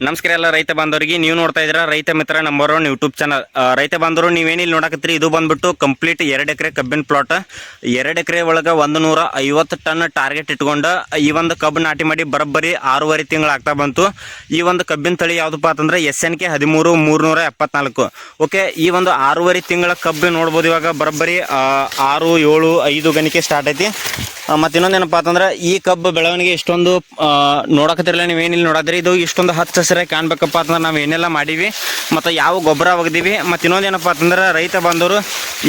ನಮಸ್ಕಾರ ಎಲ್ಲ ರೈತ ಬಾಂಧವರಿಗೆ. ನೀವು ನೋಡ್ತಾ ಇದ್ದೀರಾ ರೈತ ಮಿತ್ರ ನಂಬರ್ 1 ಯೂಟ್ಯೂಬ್ ಚಾನಲ್. ರೈತ ಬಾಂಧವರು ನೀವೇನಿಲ್ಲಿ ನೋಡಕತ್ತೀರಿ, ಇದು ಬಂದ್ಬಿಟ್ಟು ಕಂಪ್ಲೀಟ್ 2 ಎಕರೆ ಕಬ್ಬಿನ ಪ್ಲಾಟ್. 2 ಎಕರೆ ಒಳಗೆ 150 ಟನ್ ಟಾರ್ಗೆಟ್ ಇಟ್ಕೊಂಡು ಈ ಒಂದು ಕಬ್ಬು ನಾಟಿ ಮಾಡಿ ಬರೋಬ್ಬರಿ 6.5 ತಿಂಗಳು ಆಗ್ತಾ ಬಂತು. ಈ ಒಂದು ಕಬ್ಬಿನ ತಳಿ ಯಾವುದಪ್ಪ ಅಂತಂದ್ರೆ SNK 13 ಓಕೆ. ಈ ಒಂದು 6.5 ತಿಂಗಳ ಕಬ್ಬು ನೋಡ್ಬೋದು. ಇವಾಗ ಬರೋಬ್ಬರಿ 6, 7, 5 ಗಣಿಕೆ ಸ್ಟಾರ್ಟ್ ಐತಿ. ಮತ್ತು ಇನ್ನೊಂದೇನಪ್ಪ ಅಂತಂದ್ರೆ ಈ ಕಬ್ಬು ಬೆಳವಣಿಗೆ ಇಷ್ಟೊಂದು ನೋಡಕತ್ತಿರಲ್ಲ, ನೀವೇನಿಲ್ಲಿ ನೋಡಿದ್ರಿ ಇದು ಇಷ್ಟೊಂದು ಹಚ್ಚ ಹಸಿರಾಗಿ ಕಾಣ್ಬೇಕಪ್ಪ ಅಂತಂದ್ರೆ ನಾವು ಏನೆಲ್ಲ ಮಾಡೀವಿ ಮತ್ತು ಯಾವ ಗೊಬ್ಬರ ಒಗ್ದೀವಿ. ಮತ್ತು ಇನ್ನೊಂದೇನಪ್ಪ ಅಂತಂದ್ರೆ ರೈತ ಬಾಂಧವರು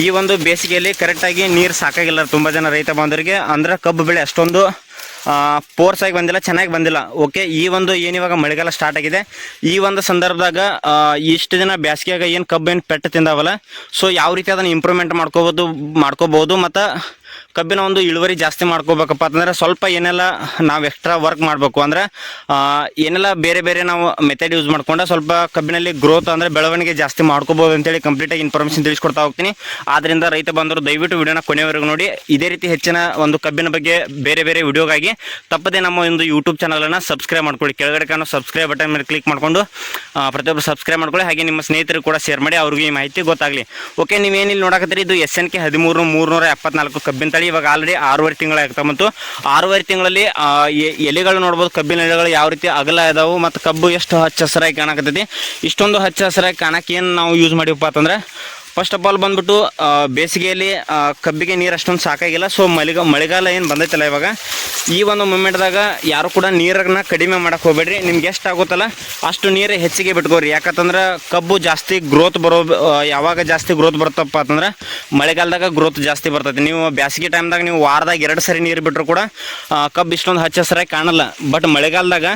ಈ ಒಂದು ಬೇಸಿಗೆಯಲ್ಲಿ ಕರೆಕ್ಟಾಗಿ ನೀರು ಸಾಕಾಗಿಲ್ಲ ತುಂಬ ಜನ ರೈತ ಬಾಂಧವರಿಗೆ. ಅಂದ್ರೆ ಕಬ್ಬು ಬೆಳೆ ಅಷ್ಟೊಂದು ಫೋರ್ಸ್ ಆಗಿ ಬಂದಿಲ್ಲ, ಚೆನ್ನಾಗಿ ಬಂದಿಲ್ಲ. ಓಕೆ. ಈ ಒಂದು ಏನಿವಾಗ ಮಳೆಗಾಲ ಸ್ಟಾರ್ಟ್ ಆಗಿದೆ, ಈ ಒಂದು ಸಂದರ್ಭದಾಗ ಇಷ್ಟು ದಿನ ಬೇಸಿಗೆಯಾಗ ಏನು ಕಬ್ಬು ಏನು ಪೆಟ್ಟು ತಿಂದಾವಲ್ಲ, ಸೊ ಯಾವ ರೀತಿ ಅದನ್ನು ಇಂಪ್ರೂವ್ಮೆಂಟ್ ಮಾಡ್ಕೋಬೋದು ಮತ್ತು ಕಬ್ಬಿನ ಒಂದು ಇಳುವರಿ ಜಾಸ್ತಿ ಮಾಡ್ಕೋಬೇಕಪ್ಪ ಅಂತಂದ್ರೆ ಸ್ವಲ್ಪ ಏನೆಲ್ಲ ನಾವು ಎಕ್ಸ್ಟ್ರಾ ವರ್ಕ್ ಮಾಡಬೇಕು. ಅಂದರೆ ಏನೆಲ್ಲ ಬೇರೆ ಬೇರೆ ನಾವು ಮೆಥಡ್ ಯೂಸ್ ಮಾಡ್ಕೊಂಡು ಸ್ವಲ್ಪ ಕಬ್ಬಿನಲ್ಲಿ ಗ್ರೋತ್ ಅಂದರೆ ಬೆಳವಣಿಗೆ ಜಾಸ್ತಿ ಮಾಡ್ಕೋಬೋದು ಅಂತೇಳಿ ಕಂಪ್ಲೀಟಾಗಿ ಇನ್ಫಾರ್ಮೇಷನ್ ತಿಳಿಸ್ಕೊಡ್ತಾ ಹೋಗ್ತೀನಿ. ಆದ್ದರಿಂದ ರೈತ ಬಂದರು ದಯವಿಟ್ಟು ವಿಡಿಯೋನ ಕೊನೆಯವರೆಗೂ ನೋಡಿ. ಇದೇ ರೀತಿ ಹೆಚ್ಚಿನ ಒಂದು ಕಬ್ಬಿನ ಬಗ್ಗೆ ಬೇರೆ ಬೇರೆ ವಿಡಿಯೋಗಾಗಿ ತಪ್ಪದೇ ನಮ್ಮ ಒಂದು ಯೂಟ್ಯೂಬ್ ಚಾನಲನ್ನು ಸಬ್ಸ್ಕ್ರೈಬ್ ಮಾಡ್ಕೊಳ್ಳಿ. ಕೆಳಗಡೆ ಕಾಣೋ ಸಬ್ಸ್ಕ್ರೈಬ್ ಬಟನ್ ಮೇಲೆ ಕ್ಲಿಕ್ ಮಾಡಿಕೊಂಡು ಪ್ರತಿಯೊಬ್ಬರು ಸಬ್ಸ್ಕ್ರೈಬ್ ಮಾಡ್ಕೊಳ್ಳಿ. ಹಾಗೆ ನಿಮ್ಮ ಸ್ನೇಹಿತರು ಕೂಡ ಶೇರ್ ಮಾಡಿ, ಅವ್ರಿಗೆ ಈ ಮಾಹಿತಿ ಗೊತ್ತಾಗಲಿ. ಓಕೆ. ನೀವೇನಿಲ್ಲಿ ನೋಡಕತ್ತೀರಿ ಇದು SNK 13 ಕಬ್ಬಿನ ತಳಿ. ಇವಾಗ ಆಲ್ರೆಡಿ 6.5 ತಿಂಗಳಾಗ್ತಾ ಬಂತು. 6.5 ತಿಂಗಳಲ್ಲಿ ಎಲೆಗಳು ನೋಡ್ಬೋದು, ಕಬ್ಬಿನ ಎಲೆಗಳು ಯಾವ ರೀತಿ ಅಗಲ ಇದಾವೆ ಮತ್ತು ಕಬ್ಬು ಎಷ್ಟು ಹಚ್ಚ ಹಸಿರಾಗಿ ಕಾಣಕತ್ತೈತಿ. ಇಷ್ಟೊಂದು ಹಚ್ಚ ಹಸಿರಾಗಿ ಕಾಣಕ್ಕೆ ಏನು ನಾವು ಯೂಸ್ ಮಾಡಿವಪ್ಪ ಅಂತಂದ್ರೆ, ಫಸ್ಟ್ ಆಫ್ ಆಲ್ ಬಂದ್ಬಿಟ್ಟು ಬೇಸಿಗೆಯಲ್ಲಿ ಕಬ್ಬಿಗೆ ನೀರು ಅಷ್ಟೊಂದು ಸಾಕಾಗಿಲ್ಲ. ಸೊ ಮಳೆಗಾಲ ಏನು ಬಂದೈತಲ್ಲ ಇವಾಗ, ಈ ಒಂದು ಮೂಮೆಂಟ್ದಾಗ ಯಾರು ಕೂಡ ನೀರನ್ನ ಕಡಿಮೆ ಮಾಡಕ್ಕೆ ಹೋಗ್ಬೇಡ್ರಿ. ನಿಮ್ಗೆ ಎಷ್ಟು ಆಗುತ್ತಲ್ಲ ಅಷ್ಟು ನೀರು ಹೆಚ್ಚಿಗೆ ಬಿಟ್ಕೋರಿ. ಯಾಕಂತಂದ್ರೆ ಕಬ್ಬು ಜಾಸ್ತಿ ಗ್ರೋತ್ ಯಾವಾಗ ಜಾಸ್ತಿ ಗ್ರೋತ್ ಬರ್ತಪ್ಪ ಅಂತಂದ್ರೆ ಮಳೆಗಾಲದಾಗ ಗ್ರೋತ್ ಜಾಸ್ತಿ ಬರ್ತೈತಿ. ನೀವು ಬೇಸಿಗೆ ಟೈಮ್ದಾಗ ನೀವು ವಾರದಾಗ 2 ಸರಿ ನೀರು ಬಿಟ್ಟರು ಕೂಡ ಕಬ್ಬು ಇಷ್ಟೊಂದು ಹಚ್ಚ ಹಸಿರಾಗಿ ಕಾಣಲ್ಲ. ಬಟ್ ಮಳೆಗಾಲದಾಗ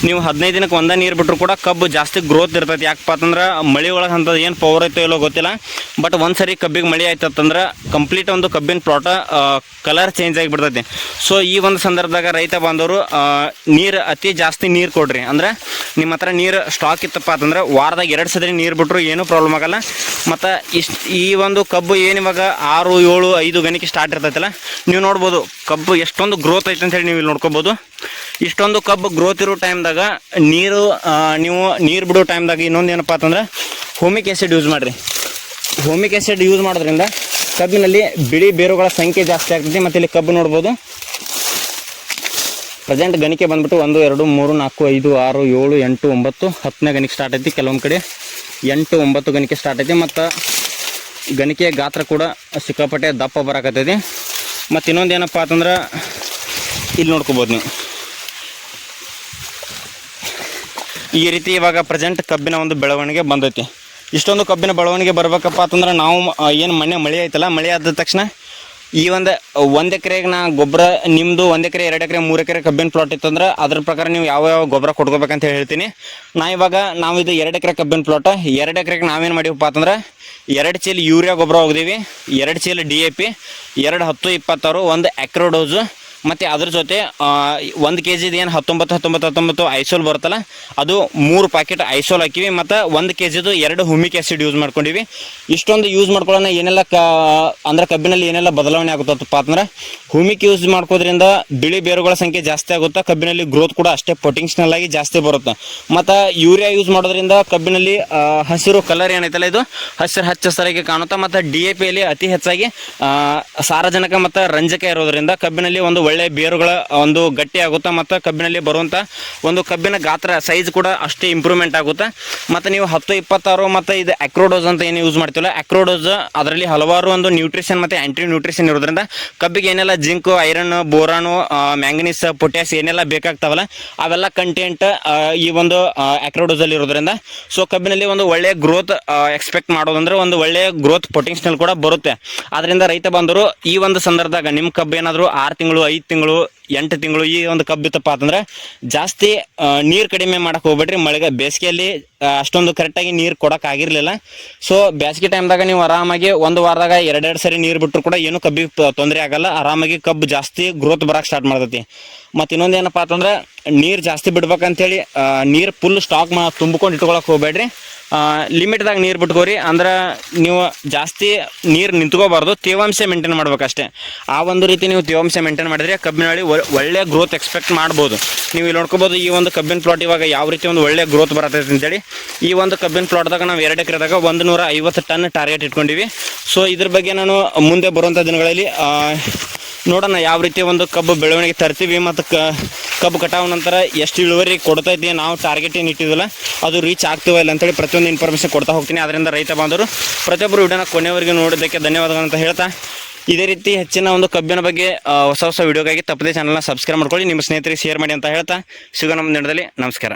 ನೀವು 15 ದಿನಕ್ಕೆ ಒಂದೇ ನೀರು ಬಿಟ್ಟರು ಕೂಡ ಕಬ್ಬು ಜಾಸ್ತಿ ಗ್ರೋತ್ ಇರ್ತೈತಿ. ಯಾಕಪ್ಪ ಅಂತಂದ್ರೆ ಮಳೆ ಒಳಗೆ ಅಂಥದ್ದು ಏನು ಪವರ್ ಐತೋ ಇಲ್ಲೋ ಗೊತ್ತಿಲ್ಲ, ಬಟ್ ಒಂದ್ಸರಿ ಕಬ್ಬಿಗೆ ಮಳೆ ಆಯ್ತಂದ್ರೆ ಕಂಪ್ಲೀಟ್ ಒಂದು ಕಬ್ಬಿನ ಪ್ಲಾಟ ಕಲರ್ ಚೇಂಜ್ ಆಗಿಬಿಡ್ತೈತಿ. ಸೊ ಈ ಒಂದು ಸಂದರ್ಭದಾಗ ರೈತ ಬಾಂಧವರು ನೀರು ಅತಿ ಜಾಸ್ತಿ ನೀರು ಕೊಡ್ರಿ. ಅಂದ್ರೆ ನಿಮ್ಮ ಹತ್ರ ನೀರು ಸ್ಟಾಕ್ ಇತ್ತಪ್ಪ ಅಂತಂದ್ರೆ ವಾರದಾಗ 2 ಸರಿ ನೀರು ಬಿಟ್ಟರು ಏನೂ ಪ್ರಾಬ್ಲಮ್ ಆಗಲ್ಲ. ಮತ್ತು ಈ ಒಂದು ಕಬ್ಬು ಏನಿವಾಗ 6, 7, 5 ಗಣಿಕೆ ಸ್ಟಾರ್ಟ್ ಇರ್ತೈತಲ್ಲ, ನೀವು ನೋಡ್ಬೋದು ಕಬ್ಬು ಎಷ್ಟೊಂದು ಗ್ರೋತ್ ಐತೆ ಅಂತೇಳಿ ನೀವು ಇಲ್ಲಿ ನೋಡ್ಕೋಬೋದು. ಇಷ್ಟೊಂದು ಕಬ್ಬು ಗ್ರೋತ್ ಇರೋ ಟೈಮ್ದಾಗ ನೀವು ನೀರು ಬಿಡೋ ಟೈಮ್ದಾಗ ಇನ್ನೊಂದು ಏನಪ್ಪ ಅಂತಂದ್ರೆ ಹೋಮಿಕ್ ಆ್ಯಸಿಡ್ ಯೂಸ್ ಮಾಡಿರಿ. ಹೋಮಿಕ್ ಆ್ಯಸಿಡ್ ಯೂಸ್ ಮಾಡೋದ್ರಿಂದ ಕಬ್ಬಿನಲ್ಲಿ ಬಿಳಿ ಬೇರುಗಳ ಸಂಖ್ಯೆ ಜಾಸ್ತಿ ಆಗ್ತೈತಿ. ಮತ್ತು ಇಲ್ಲಿ ಕಬ್ಬು ನೋಡ್ಬೋದು ಪ್ರೆಸೆಂಟ್ ಗಣಿಕೆ ಬಂದ್ಬಿಟ್ಟು 1, 2, 3, 4, 5, 6, 7, 8, 9, 10ನೇ ಗಣಿಕೆ ಸ್ಟಾರ್ಟ್ ಐತಿ. ಕೆಲವೊಂದು ಕಡೆ 8, 9 ಗಣಿಕೆ ಸ್ಟಾರ್ಟ್ ಐತಿ. ಮತ್ತು ಗಣಿಕೆಯ ಗಾತ್ರ ಕೂಡ ಸಿಕ್ಕಾಪಟ್ಟೆ ದಪ್ಪ ಬರಾಕತ್ತೈತಿ. ಮತ್ತು ಇನ್ನೊಂದು ಏನಪ್ಪ ಅಂತಂದ್ರೆ ಇಲ್ಲಿ ನೋಡ್ಕೋಬೋದು ನೀವು ಈ ರೀತಿ ಇವಾಗ ಪ್ರೆಸೆಂಟ್ ಕಬ್ಬಿನ ಒಂದು ಬೆಳವಣಿಗೆ ಬಂದೈತಿ. ಇಷ್ಟೊಂದು ಕಬ್ಬಿನ ಬೆಳವಣಿಗೆ ಬರ್ಬೇಕಪ್ಪ ಅಂತಂದ್ರೆ ನಾವು ಏನು ಮಳೆ ಐತಲ್ಲ, ಮಳೆ ಆದ ತಕ್ಷಣ ಈ ಒಂದು ಎಕರೆಗೆ ನಾ ಗೊಬ್ಬರ ನಿಮ್ಮದು 1 ಎಕರೆ 2 ಎಕರೆ 3 ಎಕರೆ ಕಬ್ಬಿನ ಪ್ಲಾಟ್ ಇತ್ತಂದ್ರೆ ಅದ್ರ ಪ್ರಕಾರ ನೀವು ಯಾವ ಗೊಬ್ಬರ ಕೊಟ್ಕೋಬೇಕಂತ ಹೇಳ್ತೀನಿ. ನಾವು ಇದು 2 ಎಕರೆ ಕಬ್ಬಿನ ಪ್ಲಾಟ್. 2 ಎಕರೆಗೆ ನಾವೇನು ಮಾಡಿವಪ್ಪ ಅಂತಂದ್ರೆ 2 ಚೀಲ ಯೂರಿಯಾ ಗೊಬ್ಬರ ಹೋಗಿದ್ದೀವಿ, 2 ಚೀಲ DAP, 2 10, 26, 1 ಅಕ್ರೋಡೋಸು, ಮತ್ತು ಅದ್ರ ಜೊತೆ 1 kg ಏನು 19 ಐಸೋಲ್ ಬರುತ್ತಲ್ಲ ಅದು 3 ಪ್ಯಾಕೆಟ್ ಐಸೋಲ್ ಹಾಕಿವಿ. ಮತ್ತು 1 kg 2 ಹುಮಿಕ್ ಆ್ಯಸಿಡ್ ಯೂಸ್ ಮಾಡ್ಕೊಂಡಿವಿ. ಇಷ್ಟೊಂದು ಯೂಸ್ ಮಾಡ್ಕೊಳ್ಳೋಣ ಏನೆಲ್ಲ ಅಂದ್ರೆ ಕಬ್ಬಿನಲ್ಲಿ ಏನೆಲ್ಲ ಬದಲಾವಣೆ ಆಗುತ್ತಪ್ಪ ಅಂತಂದ್ರೆ, ಹುಮಿಕ್ ಯೂಸ್ ಮಾಡ್ಕೋದ್ರಿಂದ ಬಿಳಿ ಬೇರುಗಳ ಸಂಖ್ಯೆ ಜಾಸ್ತಿ ಆಗುತ್ತೆ, ಕಬ್ಬಿನಲ್ಲಿ ಗ್ರೋತ್ ಕೂಡ ಅಷ್ಟೇ ಪೊಟೆನ್ಷಿಯಲ್ ಆಗಿ ಜಾಸ್ತಿ ಬರುತ್ತೆ. ಮತ್ತು ಯೂರಿಯಾ ಯೂಸ್ ಮಾಡೋದ್ರಿಂದ ಕಬ್ಬಿನಲ್ಲಿ ಹಸಿರು ಕಲರ್ ಏನೈತಲ್ಲ ಇದು ಹಚ್ಚ ಹಸಿರಾಗಿ ಕಾಣುತ್ತೆ. ಮತ್ತು DAPಯಲ್ಲಿ ಅತಿ ಹೆಚ್ಚಾಗಿ ಸಾರಜನಕ ಮತ್ತು ರಂಜಕ ಇರೋದ್ರಿಂದ ಕಬ್ಬಿನಲ್ಲಿ ಒಂದು ಒಳ್ಳೆ ಬೇರುಗಳ ಒಂದು ಗಟ್ಟಿ ಆಗುತ್ತೆ. ಮತ್ತು ಕಬ್ಬಿನಲ್ಲಿ ಬರುವಂಥ ಒಂದು ಕಬ್ಬಿನ ಗಾತ್ರ ಸೈಜ್ ಕೂಡ ಅಷ್ಟೇ ಇಂಪ್ರೂವ್ಮೆಂಟ್ ಆಗುತ್ತೆ. ಮತ್ತು ನೀವು 10, 26 ಮತ್ತು ಇದು ಅಕ್ರೋಡೋಸ್ ಅಂತ ಏನು ಯೂಸ್ ಮಾಡ್ತೀವಲ್ಲ, ಅಕ್ರೋಡೋಸ್ ಅದರಲ್ಲಿ ಹಲವಾರು ಒಂದು ನ್ಯೂಟ್ರಿಷನ್ ಮತ್ತು ಆ್ಯಂಟಿ ನ್ಯೂಟ್ರಿಷನ್ ಇರೋದ್ರಿಂದ ಕಬ್ಬಿಗೆ ಏನೆಲ್ಲ zinc, iron, boron, manganese, potash ಏನೆಲ್ಲ ಬೇಕಾಗ್ತಾವಲ್ಲ ಅವೆಲ್ಲ ಕಂಟೆಂಟ್ ಈ ಒಂದು ಅಕ್ರೋಡೋಸಲ್ಲಿ ಇರೋದ್ರಿಂದ ಸೊ ಕಬ್ಬಿನಲ್ಲಿ ಒಂದು ಒಳ್ಳೆಯ ಗ್ರೋತ್ ಎಕ್ಸ್ಪೆಕ್ಟ್ ಮಾಡೋದಂದ್ರೆ ಒಂದು ಒಳ್ಳೆಯ ಗ್ರೋತ್ ಪೊಟೆನ್ಷಿಯಲ್ ಕೂಡ ಬರುತ್ತೆ. ಆದ್ದರಿಂದ ರೈತ ಬಂದರು ಈ ಒಂದು ಸಂದರ್ಭದಾಗ ನಿಮ್ಮ ಕಬ್ಬು ಏನಾದರೂ 6 ತಿಂಗಳು 5 ತಿಂಗಳು 8 ತಿಂಗಳು ಈ ಒಂದು ಕಬ್ಬು ಇತ್ತಪ್ಪ ಅಂತಂದ್ರೆ ಜಾಸ್ತಿ ನೀರು ಕಡಿಮೆ ಮಾಡಕ್ಕೆ ಹೋಗ್ಬೇಡ್ರಿ. ಬೇಸಿಗೆಯಲ್ಲಿ ಅಷ್ಟೊಂದು ಕರೆಕ್ಟಾಗಿ ನೀರು ಕೊಡೋಕ್ಕಾಗಿರಲಿಲ್ಲ. ಸೊ ಬೇಸಿಗೆ ಟೈಮ್ದಾಗ ನೀವು ಆರಾಮಾಗಿ 1 ವಾರದಾಗ 2 ಸರಿ ನೀರು ಬಿಟ್ಟರು ಕೂಡ ಏನು ಕಬ್ಬಿಗೆ ತೊಂದರೆ ಆಗಲ್ಲ. ಆರಾಮಾಗಿ ಕಬ್ಬು ಜಾಸ್ತಿ ಗ್ರೋತ್ ಬರೋಕ್ಕೆ ಸ್ಟಾರ್ಟ್ ಮಾಡ್ತೈತಿ. ಮತ್ತು ಇನ್ನೊಂದು ಏನಪ್ಪ ಅಂತಂದ್ರೆ ನೀರು ಜಾಸ್ತಿ ಬಿಡ್ಬೇಕಂತೇಳಿ ನೀರು ಫುಲ್ ಸ್ಟಾಕ್ ತುಂಬಿಕೊಂಡು ಇಟ್ಕೊಳಕ್ಕೆ ಹೋಗ್ಬೇಡ್ರಿ. ಲಿಮಿಟ್ದಾಗ ನೀರು ಬಿಟ್ಕೋರಿ. ಅಂದ್ರೆ ನೀವು ಜಾಸ್ತಿ ನೀರು ನಿಂತ್ಕೋಬಾರ್ದು, ತೇವಾಂಶ ಮೇಂಟೈನ್ ಮಾಡ್ಬೇಕಷ್ಟೇ. ಆ ಒಂದು ರೀತಿ ನೀವು ತೇವಾಂಶ ಮೇಂಟೈನ್ ಮಾಡಿದ್ರೆ ಕಬ್ಬಿನೊಳಗೆ ಒಳ್ಳೆ ಗ್ರೋತ್ ಎಕ್ಸ್ಪೆಕ್ಟ್ ಮಾಡ್ಬೋದು. ನೀವು ಇಲ್ಲಿ ನೋಡ್ಕೋಬೋದು ಈ ಒಂದು ಕಬ್ಬಿನ ಪ್ಲಾಟ್ ಇವಾಗ ಯಾವ ರೀತಿ ಒಂದು ಒಳ್ಳೆ ಗ್ರೋತ್ ಬರತೈತೆ ಅಂತೇಳಿ. ಈ ಒಂದು ಕಬ್ಬಿನ ಪ್ಲಾಟ್ದಾಗ ನಾವು 2 ಎಕರೆದಾಗ 150 ಟನ್ ಟಾರ್ಗೆಟ್ ಇಟ್ಕೊಂಡಿವಿ. ಸೊ ಇದ್ರ ಬಗ್ಗೆ ನಾನು ಮುಂದೆ ಬರುವಂಥ ದಿನಗಳಲ್ಲಿ ನೋಡೋಣ ಯಾವ ರೀತಿ ಒಂದು ಕಬ್ಬು ಬೆಳವಣಿಗೆ ತರ್ತೀವಿ ಮತ್ತು ಕಬ್ಬು ಕಟಾವು ನಂತರ ಎಷ್ಟು ಇಳುವರಿ ಕೊಡ್ತೈತಿ, ನಾವು ಟಾರ್ಗೆಟ್ ಏನು ಇಟ್ಟಿದ್ವಲ್ಲ ಅದು ರೀಚ್ ಆಗ್ತೀವ ಇಲ್ಲ ಅಂತೇಳಿ ಪ್ರತಿಯೊಂದು ಇನ್ಫಾರ್ಮೇಷನ್ ಕೊಡ್ತಾ ಹೋಗ್ತೀನಿ. ಅದರಿಂದ ರೈತ ಬಾಂಧವರು ಪ್ರತಿಯೊಬ್ಬರು ವಿಡಿಯೋನ ಕೊನೆಯವರೆಗೆ ನೋಡೋದಕ್ಕೆ ಧನ್ಯವಾದಗಳಂತ ಹೇಳ್ತಾ, ಇದೇ ರೀತಿ ಹೆಚ್ಚಿನ ಒಂದು ಕಬ್ಬಿನ ಬಗ್ಗೆ ಹೊಸ ವಿಡಿಯೋಗಾಗಿ ತಪ್ಪದೇ ಚಾನಲ್ನ ಸಬ್ಸ್ಕ್ರೈಬ್ ಮಾಡ್ಕೊಳ್ಳಿ, ನಿಮ್ಮ ಸ್ನೇಹಿತರಿಗೆ ಶೇರ್ ಮಾಡಿ ಅಂತ ಹೇಳ್ತಾ ಸಿಗೋಣ ಮುಂದಿನ ದಿನದಲ್ಲಿ. ನಮಸ್ಕಾರ.